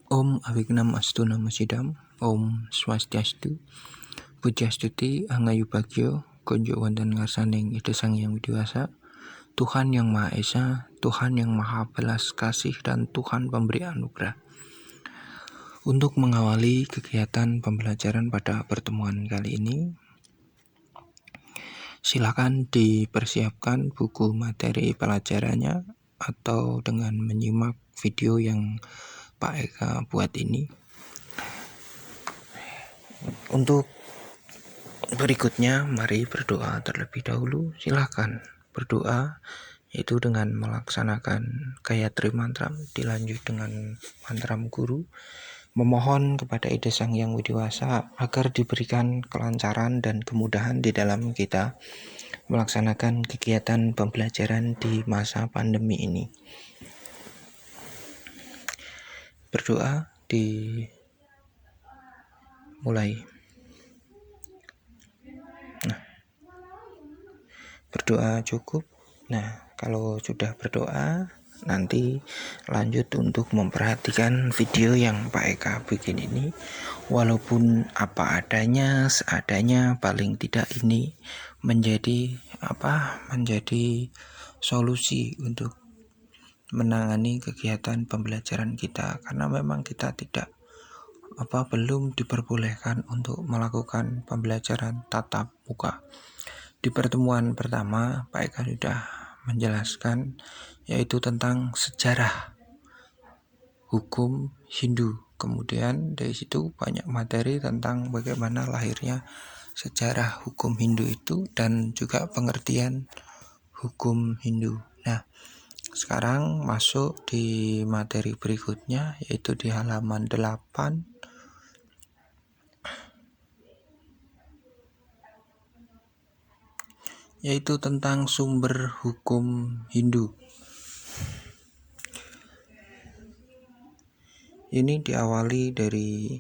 Om Awignam Astu Namo Sidam, Om Swastiastu, Pujastuti Angayu Bagyo, Konjo Wonten Ngarsaning Ida Sang Yang Widiwasa, Tuhan Yang Maha Esa, Tuhan Yang Maha Belas Kasih, dan Tuhan Pemberi Anugerah. Untuk mengawali kegiatan pembelajaran pada pertemuan kali ini, silakan dipersiapkan buku materi pelajarannya atau dengan menyimak video yang Pak Eka buat ini. Untuk berikutnya, mari berdoa terlebih dahulu. Silakan berdoa, yaitu dengan melaksanakan Gayatri Mantra, dilanjut dengan mantra guru, memohon kepada Ida Sang Yang Widiwasa agar diberikan kelancaran dan kemudahan di dalam kita melaksanakan kegiatan pembelajaran di masa pandemi ini. Berdoa dimulai. Berdoa cukup. Nah, kalau sudah berdoa, nanti lanjut untuk memperhatikan video yang Pak Eka bikin ini. Walaupun apa adanya, seadanya, paling tidak ini menjadi solusi untuk menangani kegiatan pembelajaran kita, karena memang kita belum diperbolehkan untuk melakukan pembelajaran tatap muka. Di pertemuan pertama, Pak Eka sudah menjelaskan, yaitu tentang sejarah hukum Hindu. Kemudian dari situ banyak materi tentang bagaimana lahirnya sejarah hukum Hindu itu dan juga pengertian hukum Hindu. Nah, sekarang masuk di materi berikutnya, yaitu di halaman 8. Yaitu tentang sumber hukum Hindu. Ini diawali dari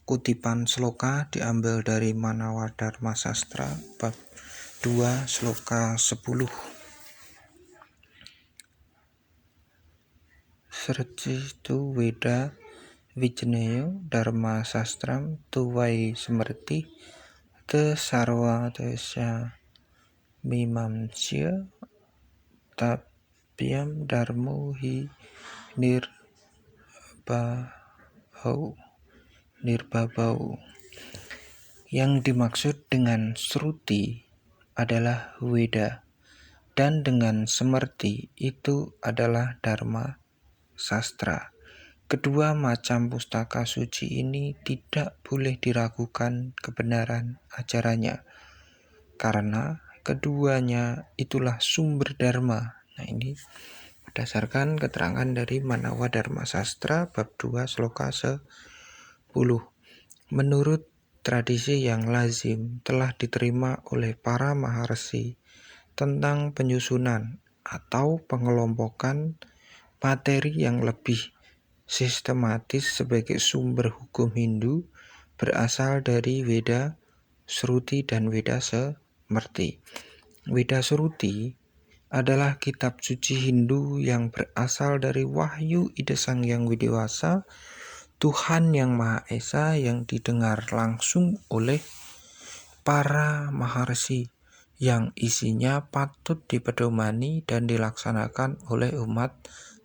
kutipan sloka diambil dari Manawa Dharma Sastra bab 2 sloka 10. Sercitu Weda Wijneyo Dharma Sastram Tuwai Semerti Te Sarwa Tesya Mimamsya Tapyam Dharmo Hi Nirbabau. Yang dimaksud dengan Sruti adalah Weda, dan dengan Semerti itu adalah Dharma Sastra. Kedua macam pustaka suci ini tidak boleh diragukan kebenaran ajarannya, karena keduanya itulah sumber dharma. Nah, ini berdasarkan keterangan dari Manawa Dharma Sastra bab 2 sloka 10. Menurut tradisi yang lazim telah diterima oleh para maharsi tentang penyusunan atau pengelompokan materi yang lebih sistematis sebagai sumber hukum Hindu berasal dari Weda Sruti dan Weda Semerti. Weda Sruti adalah kitab suci Hindu yang berasal dari wahyu Ida Sang Yang Widiwasa, Tuhan Yang Maha Esa, yang didengar langsung oleh para maharsi, yang isinya patut dipedomani dan dilaksanakan oleh umat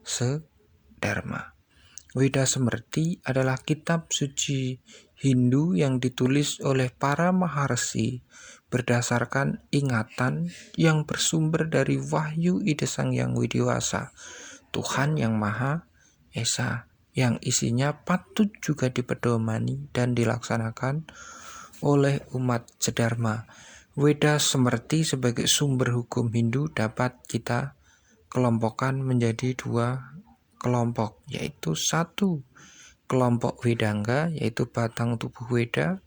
sedharma. Weda Semerti adalah kitab suci Hindu yang ditulis oleh para maharsi berdasarkan ingatan yang bersumber dari wahyu Ida Sang Yang Widiwasa, Tuhan Yang Maha Esa, yang isinya patut juga dipedomani dan dilaksanakan oleh umat sedharma. Weda Semerti sebagai sumber hukum Hindu dapat kita kelompokkan menjadi dua kelompok, yaitu satu, kelompok Wedanga, yaitu batang tubuh Weda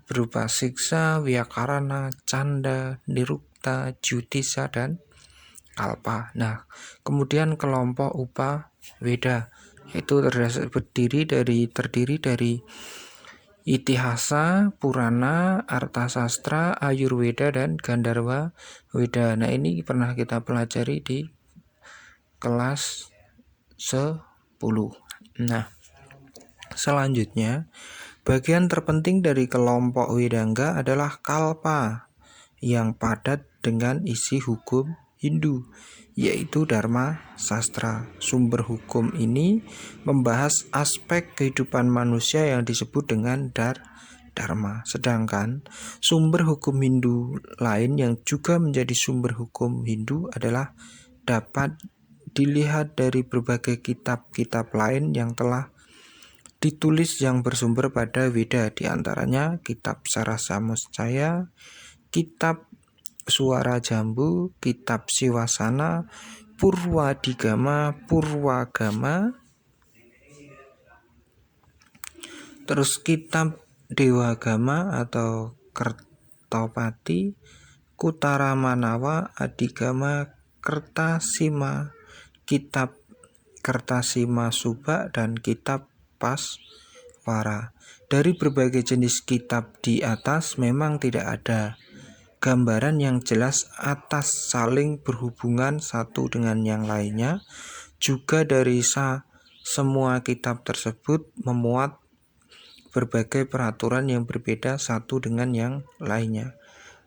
berupa Siksa, Vyakarana, Canda, Nirukta, Jyutisa, dan Kalpa. Nah, kemudian kelompok Upa Weda, yaitu terdiri dari Itihasa, Purana, Artasastra, Ayurveda, dan Gandharva Weda. Nah, ini pernah kita pelajari di kelas 10. Nah, Selanjutnya, bagian terpenting dari kelompok Wedangga adalah kalpa yang padat dengan isi hukum Hindu, yaitu Dharma Sastra. Sumber hukum ini membahas aspek kehidupan manusia yang disebut dengan Dharma. Sedangkan sumber hukum Hindu lain yang juga menjadi sumber hukum Hindu adalah dapat dilihat dari berbagai kitab-kitab lain yang telah ditulis yang bersumber pada Weda, diantaranya kitab Sarasamustaya, kitab Suara Jambu, kitab Siwasana, Purwadigama, Purwagama, terus kitab Dewagama atau Kertopati, Kutaramanawa, Adigama, Kertasima, kitab Kertasima Suba, dan kitab Paswara. Dari berbagai jenis kitab di atas memang tidak ada gambaran yang jelas atas saling berhubungan satu dengan yang lainnya. Juga dari semua kitab tersebut memuat berbagai peraturan yang berbeda satu dengan yang lainnya,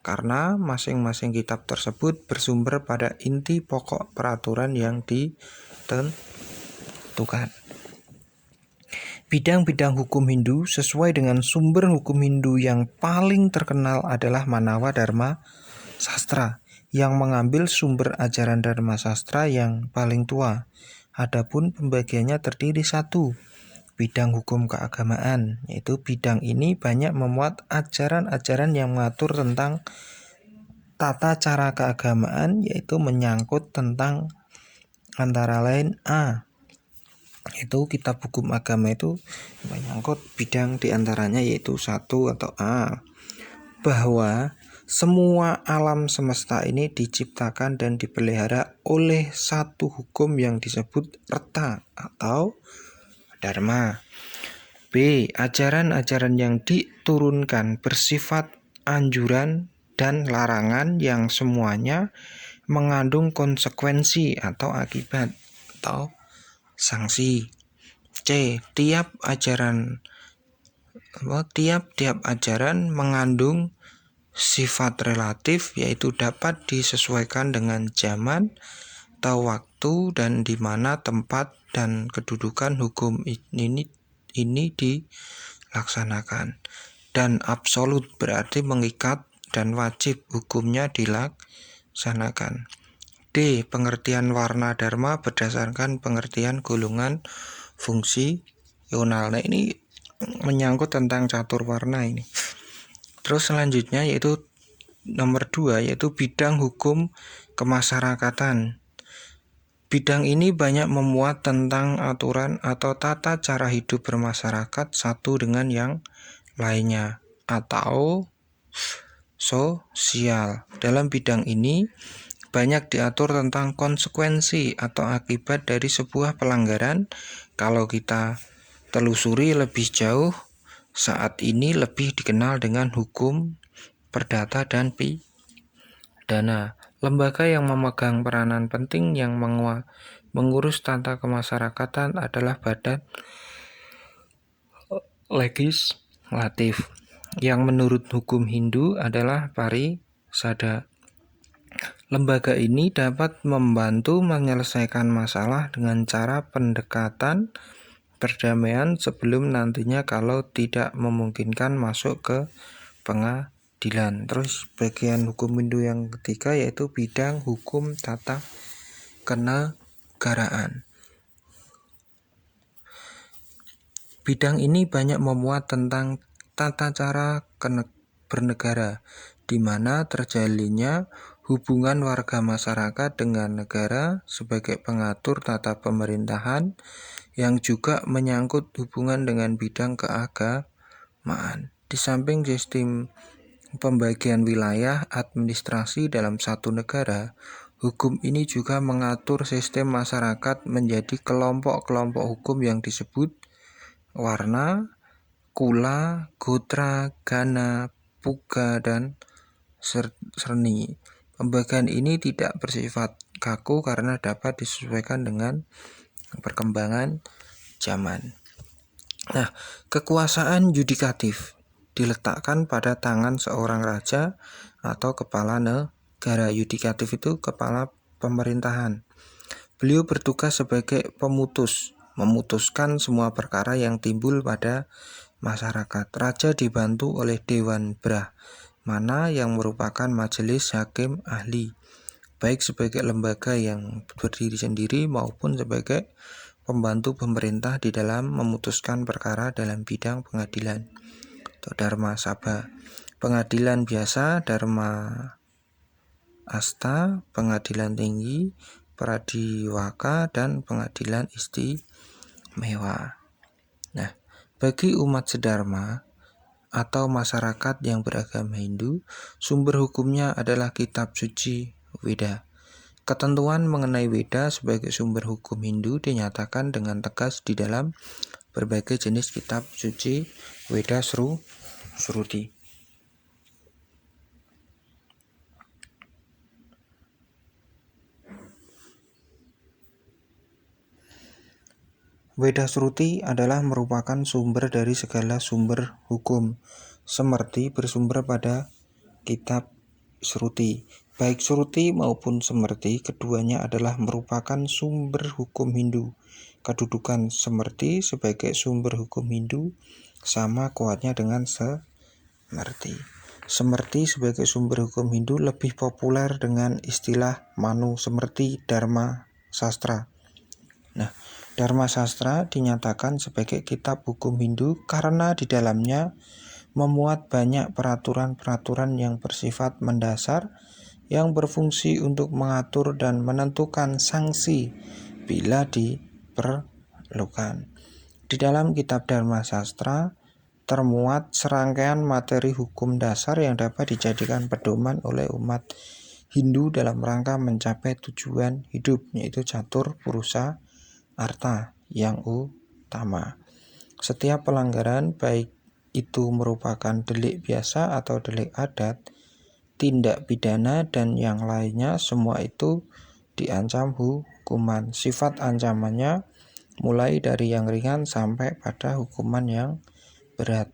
karena masing-masing kitab tersebut bersumber pada inti pokok peraturan yang ditentukan. Bidang-bidang hukum Hindu sesuai dengan sumber hukum Hindu yang paling terkenal adalah Manawa Dharma Sastra, yang mengambil sumber ajaran Dharma Sastra yang paling tua. Adapun pembagiannya terdiri satu, bidang hukum keagamaan, yaitu bidang ini banyak memuat ajaran-ajaran yang mengatur tentang tata cara keagamaan, yaitu menyangkut tentang antara lain itu kitab hukum agama itu menyangkut bidang diantaranya yaitu 1 atau A, bahwa semua alam semesta ini diciptakan dan dipelihara oleh satu hukum yang disebut Rta atau Dharma. B. Ajaran-ajaran yang diturunkan bersifat anjuran dan larangan yang semuanya mengandung konsekuensi atau akibat atau sanksi. C. Tiap ajaran mengandung sifat relatif, yaitu dapat disesuaikan dengan zaman atau waktu dan di mana tempat dan kedudukan hukum ini dilaksanakan. Dan absolut berarti mengikat dan wajib hukumnya dilaksanakan. D. Pengertian warna dharma berdasarkan pengertian golongan fungsional. Nah, ini menyangkut tentang catur warna ini. Terus selanjutnya yaitu nomor 2, yaitu bidang hukum kemasyarakatan. Bidang ini banyak memuat tentang aturan atau tata cara hidup bermasyarakat satu dengan yang lainnya atau sosial. Dalam bidang ini banyak diatur tentang konsekuensi atau akibat dari sebuah pelanggaran. Kalau kita telusuri lebih jauh, saat ini lebih dikenal dengan hukum perdata dan pidana. Lembaga yang memegang peranan penting yang mengurus tata kemasyarakatan adalah Badan Legislatif, yang menurut hukum Hindu adalah Parisada. Lembaga ini dapat membantu menyelesaikan masalah dengan cara pendekatan perdamaian sebelum nantinya kalau tidak memungkinkan masuk ke pengadilan. Terus bagian hukum Hindu yang ketiga yaitu bidang hukum tata kenegaraan. Bidang ini banyak memuat tentang tata cara bernegara, di mana terjalinnya hubungan warga masyarakat dengan negara sebagai pengatur tata pemerintahan, yang juga menyangkut hubungan dengan bidang keagamaan. Di samping sistem pembagian wilayah administrasi dalam satu negara, hukum ini juga mengatur sistem masyarakat menjadi kelompok-kelompok hukum yang disebut warna, kula, gotra, gana, puga, dan serni. Pembagian ini tidak bersifat kaku karena dapat disesuaikan dengan perkembangan zaman. Nah, kekuasaan yudikatif diletakkan pada tangan seorang raja atau kepala negara. Yudikatif itu kepala pemerintahan. Beliau bertugas sebagai pemutus, memutuskan semua perkara yang timbul pada masyarakat. Raja dibantu oleh Dewan Brahmana yang merupakan majelis hakim ahli, baik sebagai lembaga yang berdiri sendiri maupun sebagai pembantu pemerintah di dalam memutuskan perkara dalam bidang pengadilan atau Dharma Sabha. Pengadilan biasa, Dharma Asta, pengadilan tinggi, Pradiwaka, dan pengadilan istimewa. Nah, bagi umat sedharma atau masyarakat yang beragama Hindu, sumber hukumnya adalah kitab suci Weda. Ketentuan mengenai Weda sebagai sumber hukum Hindu dinyatakan dengan tegas di dalam berbagai jenis kitab suci Weda Shruti. Weda Shruti adalah merupakan sumber dari segala sumber hukum. Semerti bersumber pada kitab Shruti. Baik Shruti maupun Semerti, keduanya adalah merupakan sumber hukum Hindu. Kedudukan Semerti sebagai sumber hukum Hindu sama kuatnya dengan Semerti. Semerti sebagai sumber hukum Hindu lebih populer dengan istilah Manu Semerti Dharma Sastra. Nah, Dharma Sastra dinyatakan sebagai kitab hukum Hindu karena di dalamnya memuat banyak peraturan-peraturan yang bersifat mendasar yang berfungsi untuk mengatur dan menentukan sanksi bila diperlukan. Di dalam kitab Dharma Sastra termuat serangkaian materi hukum dasar yang dapat dijadikan pedoman oleh umat Hindu dalam rangka mencapai tujuan hidup, yaitu catur purusa arta yang utama. Setiap pelanggaran, baik itu merupakan delik biasa atau delik adat, tindak pidana, dan yang lainnya, semua itu diancam hukuman. Sifat ancamannya mulai dari yang ringan sampai pada hukuman yang berat,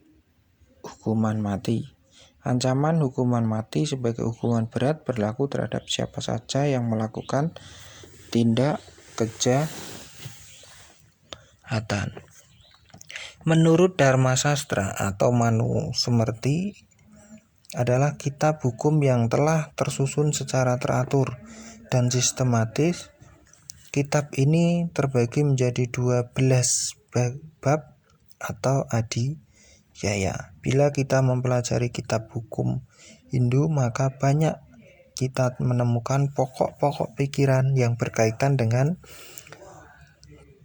hukuman mati. Ancaman hukuman mati sebagai hukuman berat berlaku terhadap siapa saja yang melakukan tindak kejahatan. Menurut Dharma Sastra atau Manu Semerti adalah kitab hukum yang telah tersusun secara teratur dan sistematis. Kitab ini terbagi menjadi 12 bab atau adhyaya. Bila kita mempelajari kitab hukum Hindu, maka banyak kita menemukan pokok-pokok pikiran yang berkaitan dengan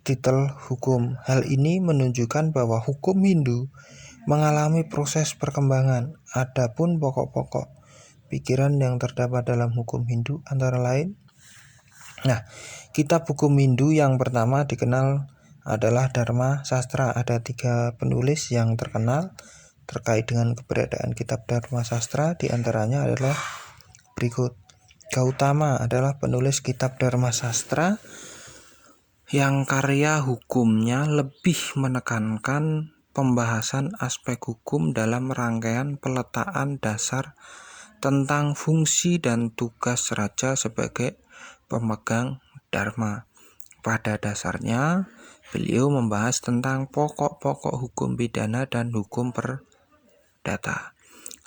titel hukum. Hal ini menunjukkan bahwa hukum Hindu mengalami proses perkembangan. Adapun pokok-pokok pikiran yang terdapat dalam hukum Hindu antara lain, kitab hukum Hindu yang pertama dikenal adalah Dharma Sastra. Ada 3 penulis yang terkenal terkait dengan keberadaan kitab Dharma Sastra. Di antaranya adalah berikut. Gautama adalah penulis kitab Dharma Sastra yang karya hukumnya lebih menekankan pembahasan aspek hukum dalam rangkaian peletakan dasar tentang fungsi dan tugas raja sebagai pemegang dharma. Pada dasarnya, beliau membahas tentang pokok-pokok hukum pidana dan hukum perdata.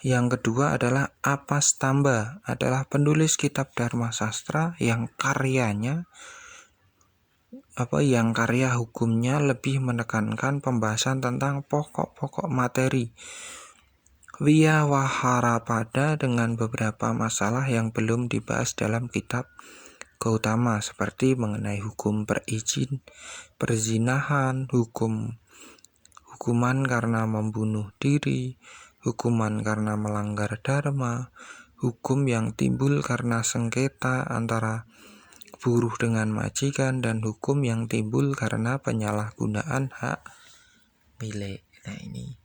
Yang kedua adalah Apastamba, adalah penulis kitab Dharma Sastra yang karya hukumnya lebih menekankan pembahasan tentang pokok-pokok materi Vyavaharapada dengan beberapa masalah yang belum dibahas dalam kitab Gautama, seperti mengenai hukum perzinahan, hukuman karena membunuh diri, hukuman karena melanggar dharma, hukum yang timbul karena sengketa antara buruh dengan majikan, dan hukum yang timbul karena penyalahgunaan hak milik. Nah, ini.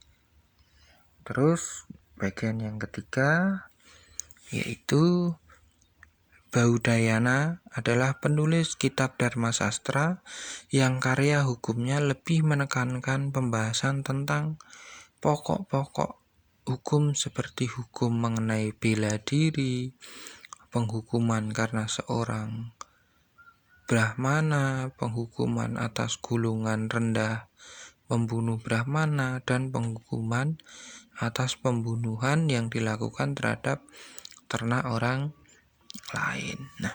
Terus bagian yang ketiga yaitu Baudayana adalah penulis kitab Dharma Sastra yang karya hukumnya lebih menekankan pembahasan tentang pokok-pokok hukum seperti hukum mengenai bela diri, penghukuman karena seorang Brahmana, penghukuman atas golongan rendah pembunuh Brahmana, dan penghukuman atas pembunuhan yang dilakukan terhadap ternak orang lain. Nah,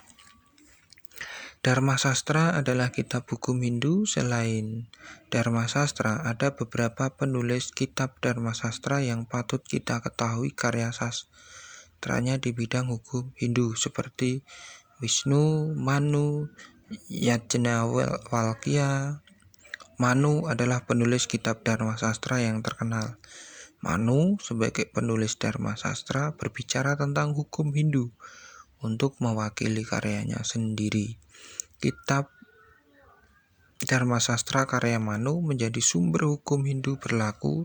Dharma Sastra adalah kitab hukum Hindu. Selain Dharma Sastra, ada beberapa penulis kitab Dharma Sastra yang patut kita ketahui karya sastranya di bidang hukum Hindu seperti Wisnu, Manu, Yajnavalkya. Manu adalah penulis kitab Dharma Sastra yang terkenal. Manu sebagai penulis Dharma Sastra berbicara tentang hukum Hindu untuk mewakili karyanya sendiri. Kitab Dharma Sastra karya Manu menjadi sumber hukum Hindu berlaku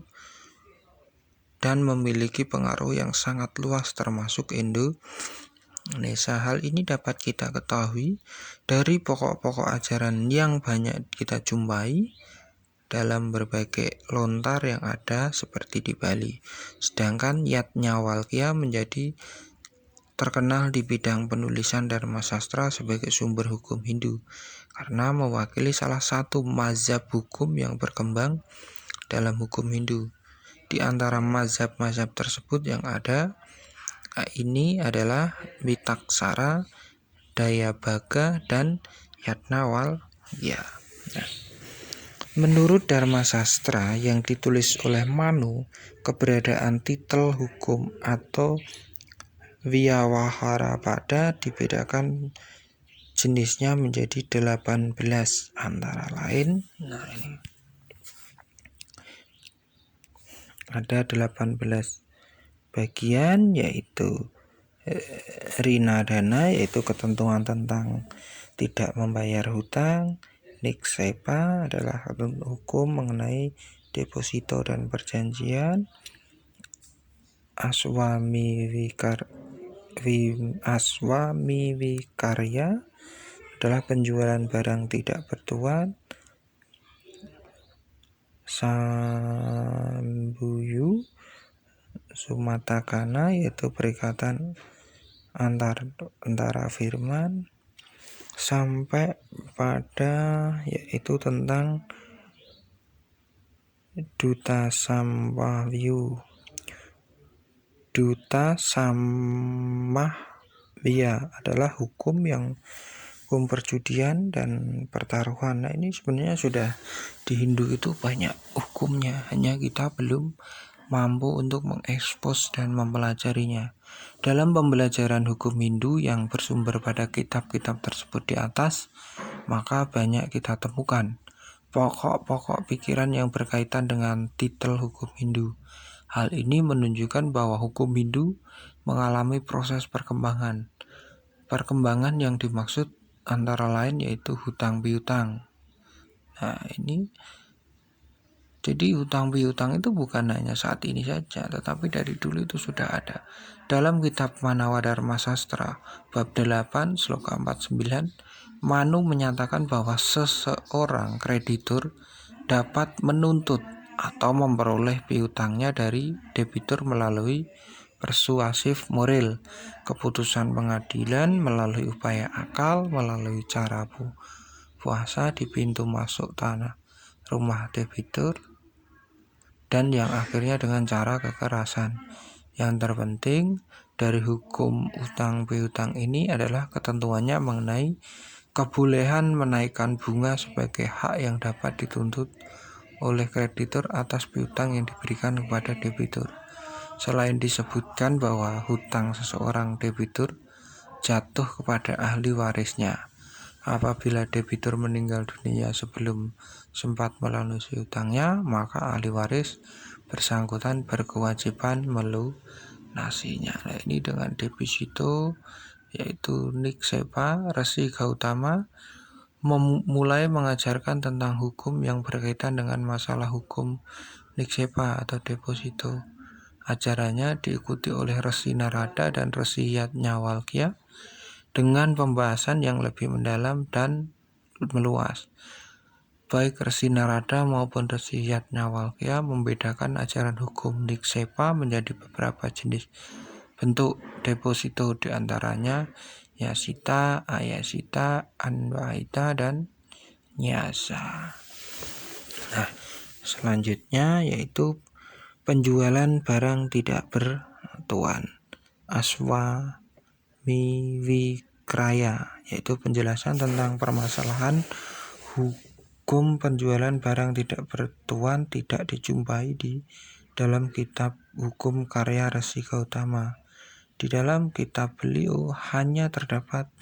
dan memiliki pengaruh yang sangat luas termasuk Indonesia. Hal ini dapat kita ketahui dari pokok-pokok ajaran yang banyak kita jumpai dalam berbagai lontar yang ada seperti di Bali. Sedangkan Yajnavalkya menjadi terkenal di bidang penulisan Dharma Sastra sebagai sumber hukum Hindu karena mewakili salah satu mazhab hukum yang berkembang dalam hukum Hindu. Di antara mazhab-mazhab tersebut yang ada ini adalah Witaksara, Dayabhaga, dan Yajnavalkya. Nah, menurut Dharma Sastra yang ditulis oleh Manu, keberadaan titel hukum atau Vyavaharapada dibedakan jenisnya menjadi 18 antara lain. Nah, ini ada 18 bagian, yaitu Rinadana, yaitu ketentuan tentang tidak membayar hutang. Niksepa adalah hukum mengenai deposito dan perjanjian. Aswamiwikarya adalah penjualan barang tidak bertuan. Sambuyu Sumatakana yaitu perikatan antara firman, sampai pada yaitu tentang Duta Samwahyu. Duta Samahvya adalah hukum perjudian dan pertaruhan. Nah, ini sebenarnya sudah di Hindu itu banyak hukumnya, hanya kita belum mampu untuk mengekspos dan mempelajarinya. Dalam pembelajaran hukum Hindu yang bersumber pada kitab-kitab tersebut di atas, maka banyak kita temukan pokok-pokok pikiran yang berkaitan dengan titel hukum Hindu. Hal ini menunjukkan bahwa hukum Hindu mengalami proses perkembangan. Perkembangan yang dimaksud antara lain yaitu hutang piutang. Nah, ini jadi hutang piutang itu bukan hanya saat ini saja, tetapi dari dulu itu sudah ada. Dalam kitab Manawa Dharma Sastra bab 8 sloka 49, Manu menyatakan bahwa seseorang kreditur dapat menuntut atau memperoleh piutangnya dari debitur melalui persuasif moral, keputusan pengadilan, melalui upaya akal, melalui cara puasa di pintu masuk tanah rumah debitur, dan yang akhirnya dengan cara kekerasan. Yang terpenting dari hukum utang piutang ini adalah ketentuannya mengenai kebolehan menaikkan bunga sebagai hak yang dapat dituntut oleh kreditur atas piutang yang diberikan kepada debitur. Selain disebutkan bahwa hutang seseorang debitur jatuh kepada ahli warisnya. Apabila debitur meninggal dunia sebelum sempat melunasi hutangnya, maka ahli waris bersangkutan berkewajiban melunasinya. Nah, ini dengan deposito yaitu Niksepa, Resi Gautama mulai mengajarkan tentang hukum yang berkaitan dengan masalah hukum Niksepa atau deposito. Ajarannya diikuti oleh Resi Narada dan Resi Yajnavalkya. dengan pembahasan yang lebih mendalam dan meluas. Baik Resi Narada maupun Resi Yajnavalkya membedakan ajaran hukum Niksepa menjadi beberapa jenis bentuk deposito, diantaranya Yasita, Ayasita, Anvahita, dan Nyasa. Nah, selanjutnya yaitu penjualan barang tidak bertuan, Aswamiwikraya, yaitu penjelasan tentang permasalahan hukum penjualan barang tidak bertuan tidak dijumpai di dalam kitab hukum karya Resi Gautama. Di dalam kitab beliau hanya terdapat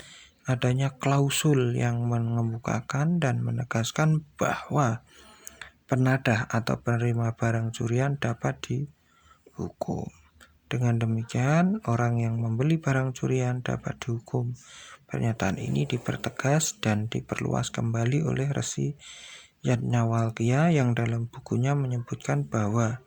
adanya klausul yang mengemukakan dan menegaskan bahwa penadah atau penerima barang curian dapat dihukum. Dengan demikian, orang yang membeli barang curian dapat dihukum. Pernyataan ini dipertegas dan diperluas kembali oleh Resi Yajnavalkya yang dalam bukunya menyebutkan bahwa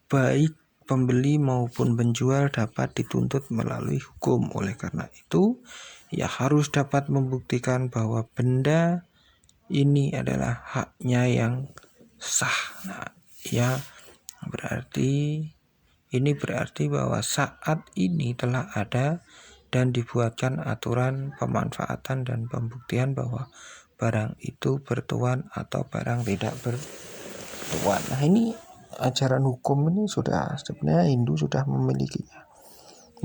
baik pembeli maupun penjual dapat dituntut melalui hukum. Oleh karena itu, ia harus dapat membuktikan bahwa benda ini adalah haknya yang sah. Nah, ini berarti bahwa saat ini telah ada dan dibuatkan aturan pemanfaatan dan pembuktian bahwa barang itu bertuan atau barang tidak bertuan. Nah, ini ajaran hukum ini sebenarnya Hindu sudah memilikinya.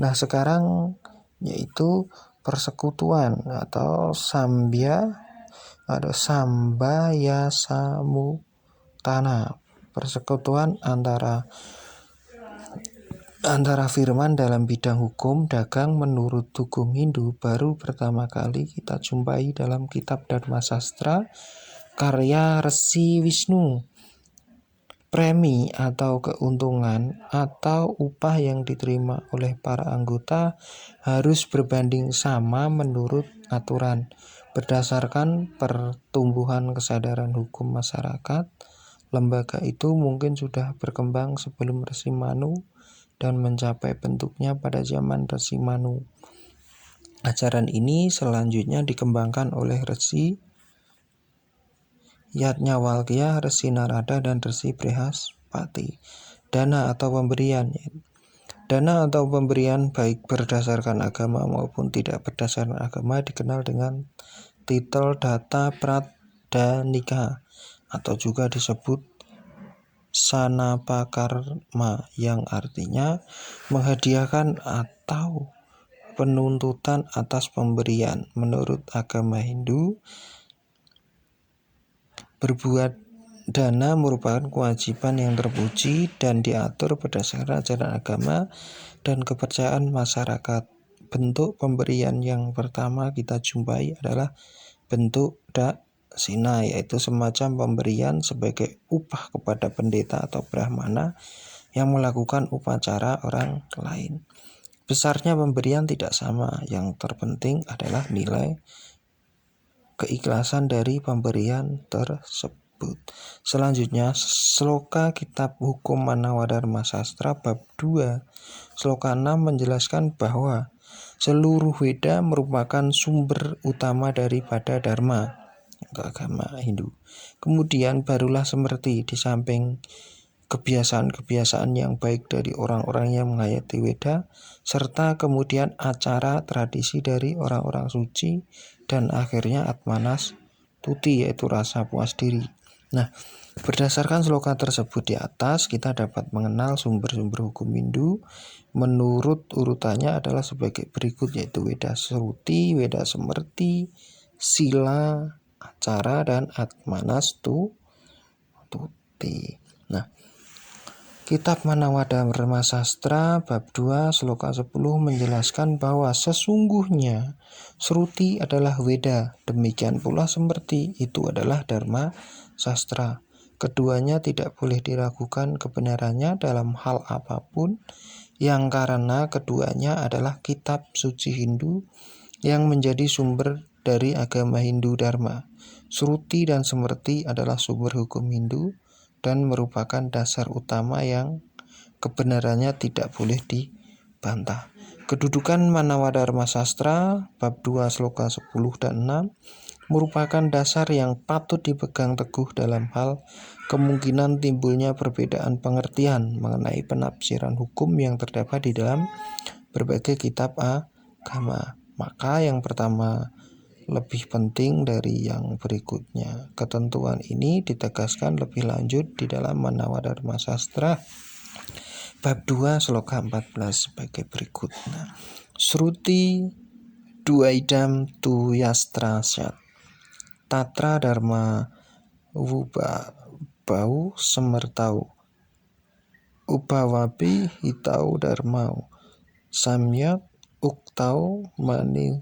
Nah, sekarang yaitu persekutuan atau Sambaya Samutana, persekutuan antara firman dalam bidang hukum dagang menurut hukum Hindu baru pertama kali kita jumpai dalam kitab Dharma Sastra karya Resi Wisnu. Premi atau keuntungan atau upah yang diterima oleh para anggota harus berbanding sama menurut aturan. Berdasarkan pertumbuhan kesadaran hukum masyarakat, lembaga itu mungkin sudah berkembang sebelum Resi Manu dan mencapai bentuknya pada zaman Resi Manu. Ajaran ini selanjutnya dikembangkan oleh Resi Yajnavalkya, Resi Narada, dan Resi Brihaspati. Dana atau pemberian. Dana atau pemberian baik berdasarkan agama maupun tidak berdasarkan agama dikenal dengan titel data pradanika atau juga disebut sanapakarma yang artinya menghadiahkan atau penuntutan atas pemberian. Menurut agama Hindu, berbuat dana merupakan kewajiban yang terpuji dan diatur berdasarkan ajaran agama dan kepercayaan masyarakat. Bentuk pemberian yang pertama kita jumpai adalah bentuk daksina, yaitu semacam pemberian sebagai upah kepada pendeta atau brahmana yang melakukan upacara orang lain. Besarnya pemberian tidak sama, yang terpenting adalah nilai keikhlasan dari pemberian tersebut. Selanjutnya, sloka kitab hukum Manawadharma Sastra bab 2 sloka 6 menjelaskan bahwa seluruh Weda merupakan sumber utama daripada Dharma, agama Hindu. Kemudian barulah Smriti, di samping kebiasaan-kebiasaan yang baik dari orang-orang yang menghayati Weda, serta kemudian acara tradisi dari orang-orang suci, dan akhirnya Atmanas Tuti, yaitu rasa puas diri. Nah, berdasarkan sloka tersebut di atas, kita dapat mengenal sumber-sumber hukum Hindu menurut urutannya adalah sebagai berikut, yaitu Weda Sruti, Weda Smrti, Sila, Acara, dan Atmanas Tuti. Nah, kitab Manawadharma Sastra bab 2 sloka 10 menjelaskan bahwa sesungguhnya Sruti adalah Weda, demikian pula Smrti itu adalah Dharma Sastra. Keduanya tidak boleh diragukan kebenarannya dalam hal apapun, yang karena keduanya adalah kitab suci Hindu yang menjadi sumber dari agama Hindu Dharma. Sruti dan Smrti adalah sumber hukum Hindu dan merupakan dasar utama yang kebenarannya tidak boleh dibantah. Kedudukan Manawadharma Sastra bab 2 sloka 10 dan 6 merupakan dasar yang patut dipegang teguh dalam hal kemungkinan timbulnya perbedaan pengertian mengenai penafsiran hukum yang terdapat di dalam berbagai kitab agama. Maka yang pertama lebih penting dari yang berikutnya. Ketentuan ini ditegaskan lebih lanjut di dalam Manawadharma Sastra bab 2 sloka 14 sebagai berikut. Sruti duaidam tu yastra syat tatra dharma bau semertau ubawapi hitau dharmau samyak uktau mani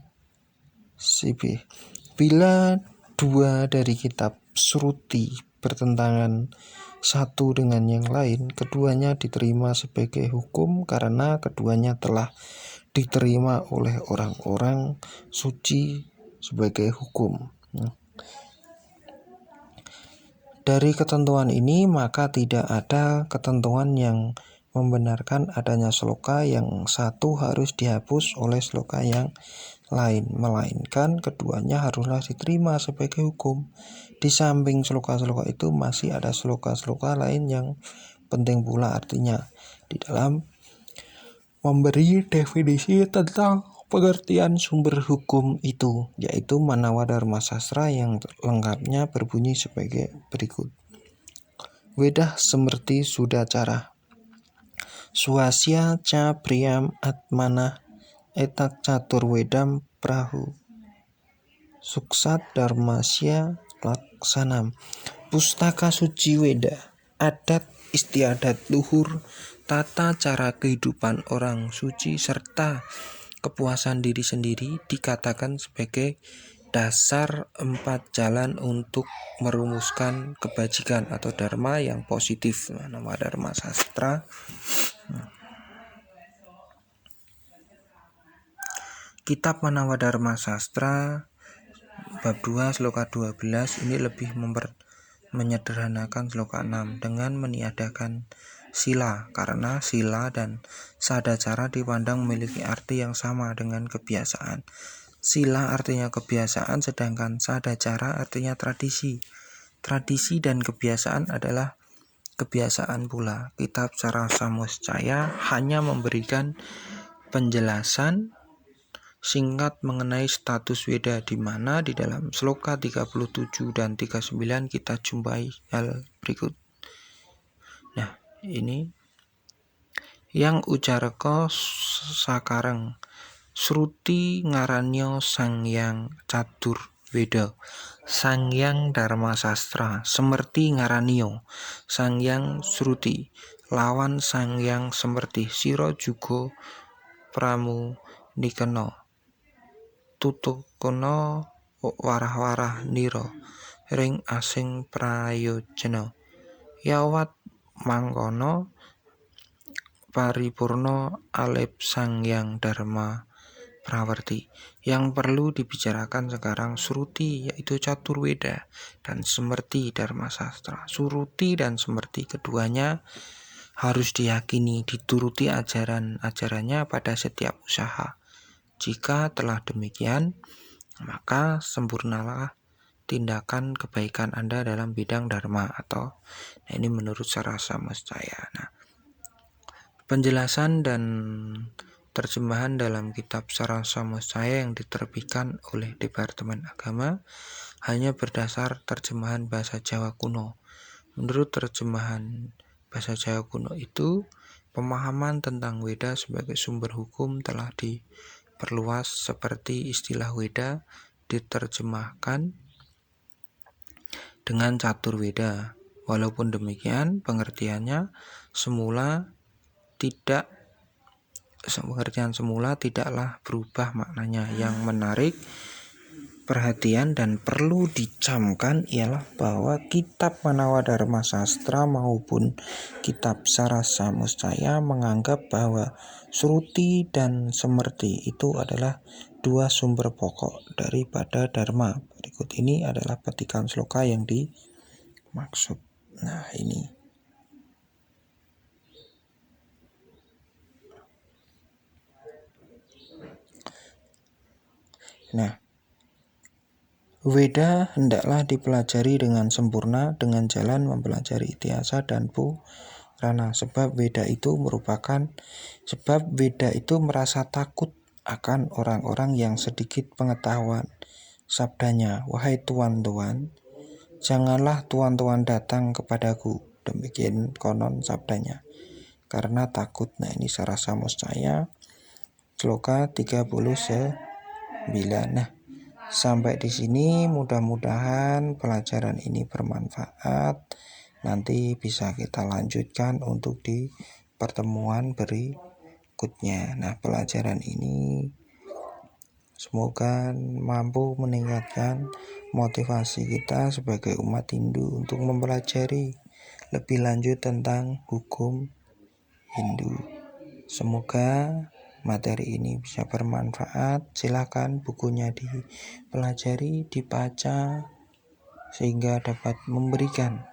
sibih. Bila dua dari kitab Sruti bertentangan satu dengan yang lain, keduanya diterima sebagai hukum karena keduanya telah diterima oleh orang-orang suci sebagai hukum. Dari ketentuan ini maka tidak ada ketentuan yang membenarkan adanya sloka yang satu harus dihapus oleh sloka yang lain, melainkan keduanya haruslah diterima sebagai hukum. Di samping sloka-sloka itu masih ada sloka-sloka lain yang penting pula artinya di dalam memberi definisi tentang pengertian sumber hukum itu, yaitu Manawadharma Sastra yang lengkapnya berbunyi sebagai berikut. Wedah semerti sudacara swasya ca priyam atmanah etak catur wedam prahu suksat dharmasya laksanam. Pustaka suci Weda, adat istiadat luhur, tata cara kehidupan orang suci serta kepuasan diri sendiri dikatakan sebagai dasar 4 jalan untuk merumuskan kebajikan atau dharma yang positif. Manawadharma Sastra Kitab Manawadharma Sastra bab 2 sloka 12 ini lebih menyederhanakan sloka 6 dengan meniadakan sila, karena sila dan sadacara dipandang memiliki arti yang sama dengan kebiasaan. Sila artinya kebiasaan, sedangkan sadacara artinya tradisi. Tradisi dan kebiasaan adalah kebiasaan pula. Kitab Sarasamuscaya hanya memberikan penjelasan singkat mengenai status Weda, di mana di dalam sloka 37 dan 39 kita jumpai hal berikut. Nah, ini yang ujareka sakareng Sruti ngaranyo Sangyang Catur Weda, Sangyang Dharma Sastra, semerti ngaranio Sangyang Sruti, lawan Sangyang semerti sira juga pramu nikena tutukana warah-warah nira ring asing prayojana yawat mangkono paripurna alip Sangyang Dharma Prawarti. Yang perlu dibicarakan sekarang Sruti, yaitu Catur Weda, dan Semerti Dharma Sastra. Sruti dan Semerti keduanya harus diyakini, dituruti ajaran-ajarannya pada setiap usaha. Jika telah demikian, maka sempurnalah tindakan kebaikan Anda dalam bidang dharma atau ini menurut Sarasamuscaya. Penjelasan dan terjemahan dalam kitab Sarasamuscaya yang diterbitkan oleh Departemen Agama hanya berdasar terjemahan bahasa Jawa kuno. Menurut terjemahan bahasa Jawa kuno itu, pemahaman tentang Weda sebagai sumber hukum telah diperluas, seperti istilah Weda diterjemahkan dengan Catur Weda. Walaupun demikian, pengertian semula tidaklah berubah maknanya. Yang menarik perhatian dan perlu dicamkan ialah bahwa kitab Manawadharma Sastra maupun kitab Sarasamuscaya menganggap bahwa Sruti dan Semerti itu adalah dua sumber pokok daripada dharma. Berikut ini adalah petikan sloka yang dimaksud. Nah, ini Nah, Weda hendaklah dipelajari dengan sempurna dengan jalan mempelajari Itiasa dan Purana, sebab Weda itu merasa takut akan orang-orang yang sedikit pengetahuan. Sabdanya, wahai tuan-tuan, janganlah tuan-tuan datang kepadaku. Demikian konon sabdanya, karena takut. Nah, ini Sarasa Muscaya Sloka 39. Nah, sampai di sini mudah-mudahan pelajaran ini bermanfaat. Nanti bisa kita lanjutkan untuk di pertemuan berikutnya. Nah, pelajaran ini semoga mampu meningkatkan motivasi kita sebagai umat Hindu untuk mempelajari lebih lanjut tentang hukum Hindu. Semoga materi ini bisa bermanfaat. Silakan bukunya dipelajari, dibaca, sehingga dapat memberikan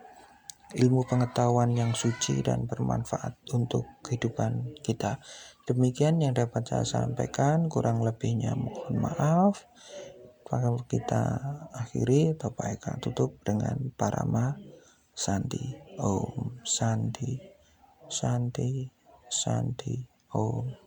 ilmu pengetahuan yang suci dan bermanfaat untuk kehidupan kita. Demikian yang dapat saya sampaikan, kurang lebihnya mohon maaf. Maka kita akhiri atau kita tutup dengan Parama Shanti. Om Shanti, Shanti, Shanti, Om.